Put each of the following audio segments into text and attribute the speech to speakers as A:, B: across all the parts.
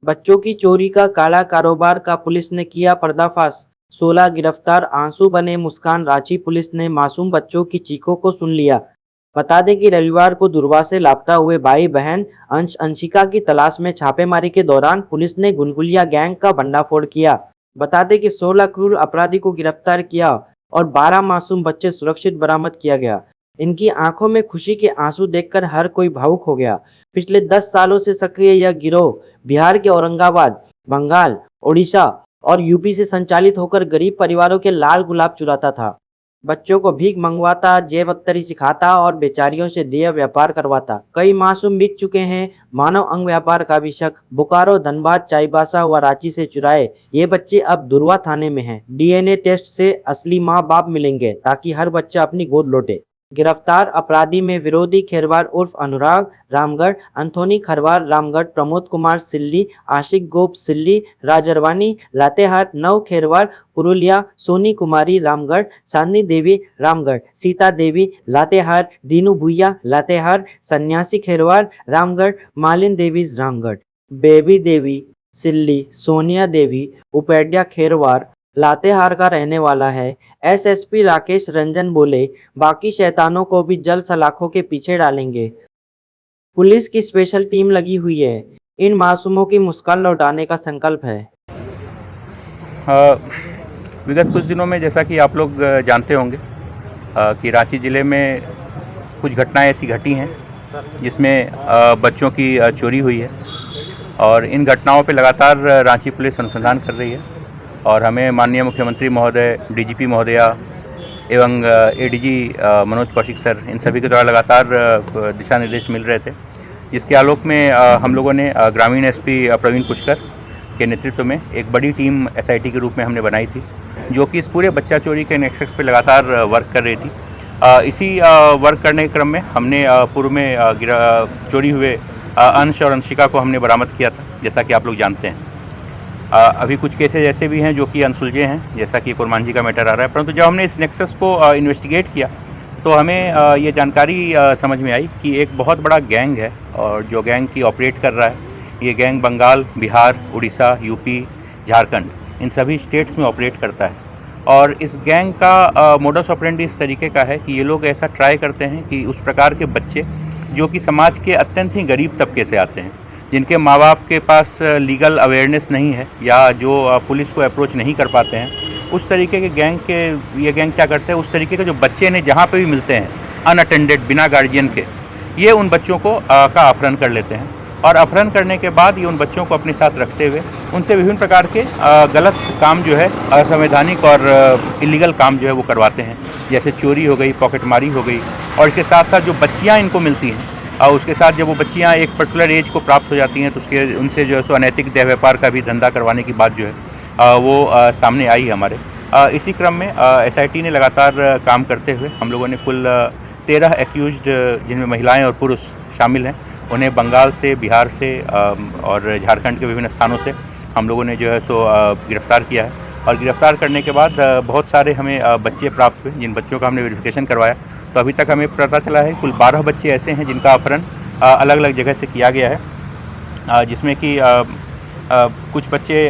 A: बच्चों की चोरी का काला कारोबार का पुलिस ने किया पर्दाफाश। 16 गिरफ्तार। आंसू बने मुस्कान। रांची पुलिस ने मासूम बच्चों की चीखों को सुन लिया। बता दें कि रविवार को दुर्वा से लापता हुए भाई बहन अंश अंशिका की तलाश में छापेमारी के दौरान पुलिस ने गुलगुलिया गैंग का भंडाफोड़ किया। बता दें कि 16 क्रूर अपराधी को गिरफ्तार किया और 12 मासूम बच्चे सुरक्षित बरामद किया गया। इनकी आंखों में खुशी के आंसू देखकर हर कोई भावुक हो गया। पिछले 10 सालों से सक्रिय यह गिरोह बिहार के औरंगाबाद, बंगाल, ओडिशा और यूपी से संचालित होकर गरीब परिवारों के लाल गुलाब चुराता था। बच्चों को भीख मंगवाता, जेब अख्तरी सिखाता और बेचारियों से देह व्यापार करवाता। कई मासूम बिक चुके हैं। मानव अंग व्यापार का भी शक। बोकारो, धनबाद, चाईबासा व रांची से चुराए ये बच्चे अब दुर्वा थाने में हैं। डीएनए टेस्ट से असली माँ बाप मिलेंगे ताकि हर बच्चा अपनी गोद लौटे। गिरफ्तार अपराधी में विरोधी खेरवार उर्फ अनुराग रामगढ़, अंथोनी खरवार रामगढ़, प्रमोद कुमार सिल्ली, आशिक गोप सिल्ली, राजरवानी लातेहार, नव खेरवार पुरुलिया, सोनी कुमारी रामगढ़, चांदनी देवी रामगढ़, सीता देवी लातेहार, दीनू भुइया लातेहार, सन्यासी खेरवार रामगढ़, मालिन देवी रामगढ़, बेबी देवी सिल्ली, सोनिया देवी उपेड्या खेरवार लातेहार का रहने वाला है। एसएसपी राकेश रंजन बोले, बाकी शैतानों को भी जल्द सलाखों के पीछे डालेंगे। पुलिस की स्पेशल टीम लगी हुई है। इन मासूमों की मुस्कान लौटाने का संकल्प है।
B: विगत कुछ दिनों में जैसा कि आप लोग जानते होंगे कि रांची ज़िले में कुछ घटनाएं ऐसी घटी हैं जिसमें बच्चों की चोरी हुई है और इन घटनाओं पे लगातार रांची पुलिस अनुसंधान कर रही है और हमें माननीय मुख्यमंत्री महोदय, डीजीपी महोदया एवं एडीजी मनोज कौशिक सर, इन सभी के द्वारा लगातार दिशा निर्देश मिल रहे थे, जिसके आलोक में हम लोगों ने ग्रामीण एसपी प्रवीण पुष्कर के नेतृत्व में एक बड़ी टीम एसआईटी के रूप में हमने बनाई थी, जो कि इस पूरे बच्चा चोरी के नेक्सस पे लगातार वर्क कर रही थी। इसी वर्क करने के क्रम में हमने पूर्व में चोरी हुए अंश और अंशिका को हमने बरामद किया था, जैसा कि आप लोग जानते हैं। अभी कुछ केसेज ऐसे भी हैं जो कि अनसुलझे हैं, जैसा कि कुरमांझी का मैटर आ रहा है, परंतु जब हमने इस नेक्सस को इन्वेस्टिगेट किया तो हमें ये जानकारी समझ में आई कि एक बहुत बड़ा गैंग है और जो गैंग की ऑपरेट कर रहा है, ये गैंग बंगाल, बिहार, उड़ीसा, यूपी, झारखंड, इन सभी स्टेट्स में ऑपरेट करता है। और इस गैंग का मोडस ऑपरेंडी इस तरीके का है कि ये लोग ऐसा ट्राई करते हैं कि उस प्रकार के बच्चे जो कि समाज के अत्यंत ही गरीब तबके से आते हैं, जिनके माँ बाप के पास लीगल अवेयरनेस नहीं है या जो पुलिस को अप्रोच नहीं कर पाते हैं, उस तरीके के ये गैंग क्या करते हैं, उस तरीके के जो बच्चे ने जहाँ पे भी मिलते हैं अनअटेंडेड, बिना गार्जियन के, ये उन बच्चों को का अपहरण कर लेते हैं और अपहरण करने के बाद ये उन बच्चों को अपने साथ रखते हुए उनसे विभिन्न प्रकार के गलत काम जो है, असंवैधानिक और इलीगल काम जो है वो करवाते हैं, जैसे चोरी हो गई, पॉकेटमारी हो गई। और इसके साथ साथ जो बच्चियाँ इनको मिलती हैं उसके साथ जब वो बच्चियाँ एक पर्टिकुलर एज को प्राप्त हो जाती हैं तो उनसे जो है सो अनैतिक देह व्यापार का भी धंधा करवाने की बात जो है वो सामने आई है हमारे। इसी क्रम में एसआईटी ने लगातार काम करते हुए हम लोगों ने कुल 13 एक्यूज्ड, जिनमें महिलाएं और पुरुष शामिल हैं, उन्हें बंगाल से, बिहार से और झारखंड के विभिन्न स्थानों से हम लोगों ने जो है सो गिरफ्तार किया है। और गिरफ्तार करने के बाद बहुत सारे हमें बच्चे प्राप्त हुए, जिन बच्चों का हमने वेरिफिकेशन करवाया तो अभी तक हमें पता चला है कुल 12 बच्चे ऐसे हैं जिनका अपहरण अलग अलग जगह से किया गया है, जिसमें कि कुछ बच्चे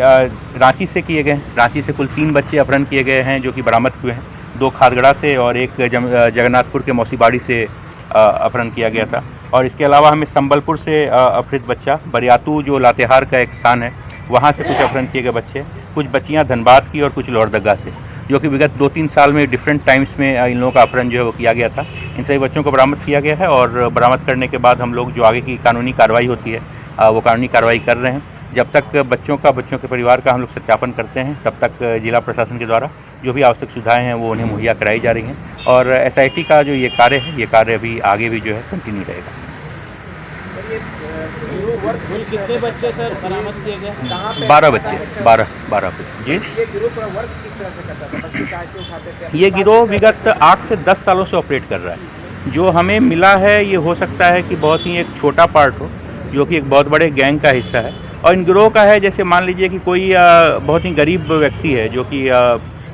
B: रांची से किए गए हैं। रांची से कुल 3 बच्चे अपहरण किए गए हैं जो कि बरामद हुए हैं, 2 खादगड़ा से और एक जगन्नाथपुर के मौसीबाड़ी से अपहरण किया गया था। और इसके अलावा हमें संबलपुर से अपहृत बच्चा, बरियातू जो लातेहार का एक स्थान है, वहाँ से कुछ अपहरण किए गए बच्चे, कुछ बच्चियाँ धनबाद की और कुछ लोहरदगा से, जो कि विगत 2-3 साल में डिफरेंट टाइम्स में इन लोगों का अपहरण जो है वो किया गया था। इन सभी बच्चों को बरामद किया गया है और बरामद करने के बाद हम लोग जो आगे की कानूनी कार्रवाई होती है वो कानूनी कार्रवाई कर रहे हैं। जब तक बच्चों के परिवार का हम लोग सत्यापन करते हैं, तब तक जिला प्रशासन के द्वारा जो भी आवश्यक सुविधाएं हैं वो उन्हें मुहैया कराई जा रही हैं। और एसआईटी का जो ये कार्य है, ये कार्य अभी आगे भी जो है कंटिन्यू रहेगा।
C: कितने बच्चे सर बरामद किए गए?
B: 12 बच्चे, 12 जी।
C: ये गिरोह का वर्क किस तरह से करता था? बच्चे कैसे उठाते थे?
B: ये गिरोह विगत 8 से 10 सालों से ऑपरेट कर रहा है। जो हमें मिला है ये हो सकता है कि बहुत ही एक छोटा पार्ट हो, जो कि एक बहुत बड़े गैंग का हिस्सा है। और इन गिरोह का है, जैसे मान लीजिए कि कोई बहुत ही गरीब व्यक्ति है जो कि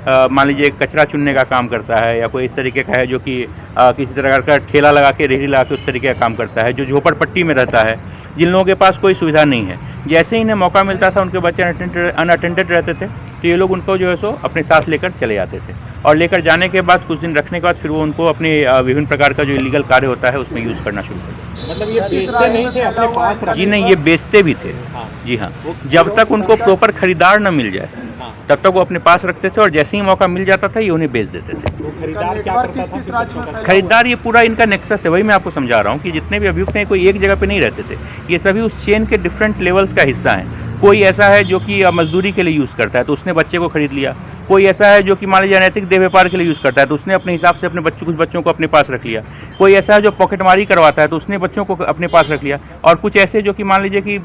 B: मान लीजिए कचरा चुनने का काम करता है, या कोई इस तरीके का है जो कि किसी तरह का ठेला लगा के, रेहड़ी लगा के उस तरीके का काम करता है, जो झोपड़पट्टी में रहता है, जिन लोगों के पास कोई सुविधा नहीं है, जैसे ही इन्हें मौका मिलता था, उनके बच्चे अनअटेंडेड रहते थे, तो ये लोग उनको जो है सो अपने साथ लेकर चले जाते थे, और लेकर जाने के बाद कुछ दिन रखने के बाद फिर वो उनको अपने विभिन्न प्रकार का जो इलीगल कार्य होता है उसमें यूज़ करना शुरू कर देते।
C: मतलब ये बेचते नहीं थे, अपने पास रखते
B: जी नहीं, ये बेचते भी थे।
C: हाँ।
B: जी हाँ, जब तक उनको प्रॉपर खरीदार न मिल जाए
C: हाँ।
B: तब तक वो अपने पास रखते थे, और जैसे ही मौका मिल जाता था ये उन्हें बेच देते थे।
C: तो खरीदार क्या करता था फिर बच्चों का?
B: खरीदार ये पूरा इनका नेक्सस है, वही मैं आपको समझा रहा हूँ कि जितने भी अभियुक्त हैं कोई एक जगह पे नहीं रहते थे, ये सभी उस चेन के डिफरेंट लेवल्स का हिस्सा हैं। कोई ऐसा है जो कि मजदूरी के लिए यूज़ करता है तो उसने बच्चे को खरीद लिया, कोई ऐसा है जो कि मान लीजिए अनैतिक देह व्यापार के लिए यूज़ करता है तो उसने अपने हिसाब से अपने कुछ बच्चों को अपने पास रख लिया, कोई ऐसा है जो पॉकेटमारी करवाता है तो उसने बच्चों को अपने पास रख लिया, और कुछ ऐसे जो कि मान लीजिए कि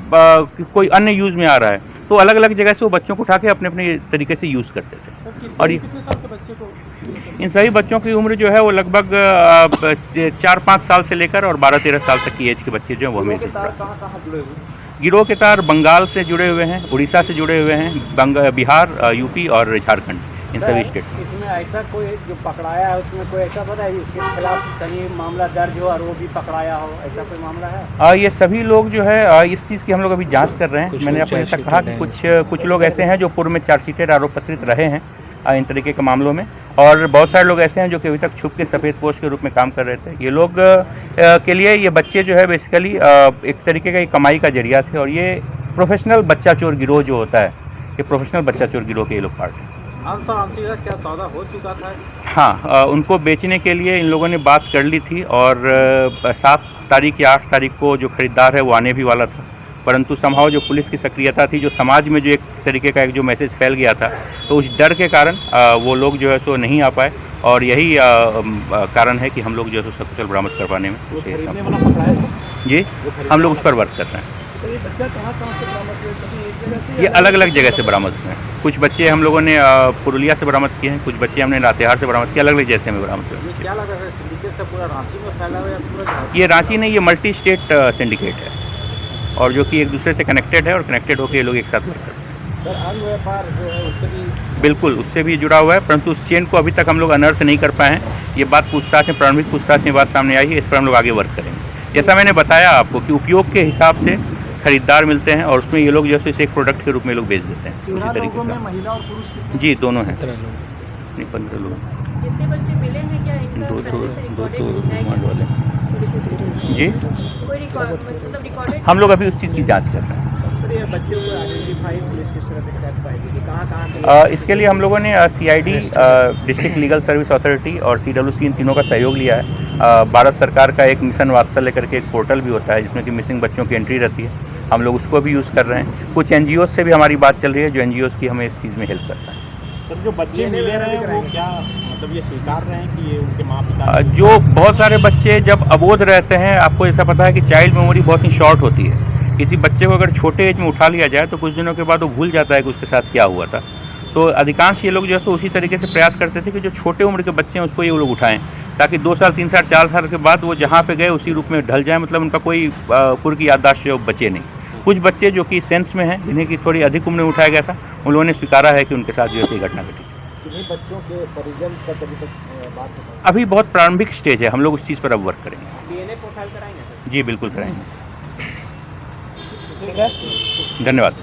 B: कोई अन्य यूज़ में आ रहा है, तो अलग अलग जगह से वो बच्चों को उठा के अपने अपने तरीके से यूज़ करते थे। और इन सभी बच्चों की उम्र जो है वो लगभग 4-5 साल से लेकर और 12-13 साल तक की एज के बच्चे जो हैं वो हमें गिरोह के तार बंगाल से जुड़े हुए हैं, उड़ीसा से जुड़े हुए हैं, बिहार, यूपी और झारखंड, इन सभी स्टेट्स में।
C: इसमें ऐसा कोई जो पकड़ाया है उसमें कोई ऐसा पता है इसके खिलाफ कहीं मामला दर्ज हो और वो भी पकड़ाया हो, ऐसा कोई मामला है?
B: ये सभी लोग जो है इस चीज़ की हम लोग अभी जांच कर रहे हैं। मैंने आपको जैसा कहा कि कुछ लोग ऐसे हैं जो पूर्व में चार्जशीटेड आरोप पत्रित रहे हैं इन तरीके के मामलों में, और बहुत सारे लोग ऐसे हैं जो कि अभी तक छुप के सफ़ेद पोश के रूप में काम कर रहे थे। ये लोग के लिए ये बच्चे जो है बेसिकली एक तरीके का कमाई का जरिया थे, और ये प्रोफेशनल बच्चा चोर गिरोह जो होता है, ये प्रोफेशनल बच्चा चोर गिरोह के ये लोग पार्ट हैं।
C: क्या सौदा हो चुका था?
B: हाँ, उनको बेचने के लिए इन लोगों ने बात कर ली थी, और 7 तारीख या 8 तारीख को जो खरीदार है वो आने भी वाला था, परंतु समहाउ जो पुलिस की सक्रियता थी, जो समाज में जो एक तरीके का एक जो मैसेज फैल गया था, तो उस डर के कारण वो लोग जो है सो नहीं आ पाए, और यही कारण है कि हम लोग जो है सो सकुशल बरामद कर पाने में जी हम लोग उस पर वर्क कर रहे हैं।
C: तो ये बच्चा कहाँ से बरामद हुए? सभी एक जगह से?
B: ये अलग अलग जगह से बरामद हुए हैं। कुछ बच्चे हम लोगों ने पुरुलिया से बरामद किए हैं, कुछ बच्चे हमने लातेहार से बरामद किए, अलग अलग जैसे में बरामद हुए।
C: क्या लगा है सिंडिकेट से पूरा रांची में फैला हुआ है या पूरा?
B: ये रांची नहीं, ये मल्टी स्टेट सिंडिकेट है, और जो कि एक दूसरे से कनेक्टेड है, और कनेक्टेड होकर ये लोग एक साथ वर्क करते हैं।
C: सर, अन्य व्यापार जो है उससे भी?
B: बिल्कुल, उससे भी जुड़ा हुआ है, परंतु उस चेन को अभी तक हम लोग अनर्थ नहीं कर पाए हैं। ये बात पूछताछ में, प्रारंभिक पूछताछ में बात सामने आई है, इस पर हम लोग आगे वर्क करेंगे। जैसा मैंने बताया आपको कि उपयोग के हिसाब से खरीदार मिलते हैं, और उसमें ये लोग जैसे इसे एक प्रोडक्ट के रूप में लोग बेच देते हैं। उसी तरीके से
C: महिला और पुरुष
B: जी दोनों हैं, 15 लोग।
D: जितने बच्चे मिले हैं क्या इनका
B: दो
D: रिकॉर्डेड है?
B: रिमांड वाले जी,
D: कोई रिकॉर्ड मतलब रिकॉर्डेड?
B: हम लोग अभी उस चीज़ की जांच कर रहे हैं।
C: ये बच्चे को आइडेंटिफाई पुलिस किस तरह से कर पाएगी कि कहाँ से?
B: इसके लिए हम लोगों ने CID district legal service authority और CWC इन तीनों का सहयोग लिया है। भारत सरकार का एक मिशन वात्सल्य करके एक पोर्टल भी होता है जिसमें कि मिसिंग बच्चों की एंट्री रहती है, हम लोग उसको भी यूज़ कर रहे हैं। कुछ NGOs से भी हमारी बात चल रही है, जो NGOs की हमें इस चीज़ में हेल्प करता है।
C: सर, जो बच्चे मिले हैं वो क्या मतलब ये स्वीकार रहे हैं कि ये उनके माँ पिता?
B: जो बहुत सारे बच्चे जब अबोध रहते हैं, आपको ऐसा पता है कि चाइल्ड मेमोरी बहुत ही शॉर्ट होती है। किसी बच्चे को अगर छोटे एज में उठा लिया जाए तो कुछ दिनों के बाद वो भूल जाता है कि उसके साथ क्या हुआ था। तो अधिकांश ये लोग जो है सो उसी तरीके से प्रयास करते थे कि जो छोटे उम्र के बच्चे हैं उसको ये लोग उठाएं, ताकि 2 साल 3 साल 4 साल के बाद वो जहाँ पे गए उसी रूप में ढल जाए, मतलब उनका कोई पूर्व की याददाश्त जो बचे नहीं। कुछ बच्चे जो कि सेंस में हैं, जिन्हें की थोड़ी अधिक उम्र में उठाया गया था, उन लोगों ने स्वीकारा है कि उनके साथ जो है घटना घटी।
C: बच्चों के परिजन तक अभी तक बात है?
B: अभी बहुत प्रारंभिक स्टेज है, हम लोग उस चीज़ पर अब वर्क करेंगे।
C: DNA प्रोफाइल कराएंगे?
B: जी बिल्कुल कराएंगे।
C: ठीक है,
B: धन्यवाद।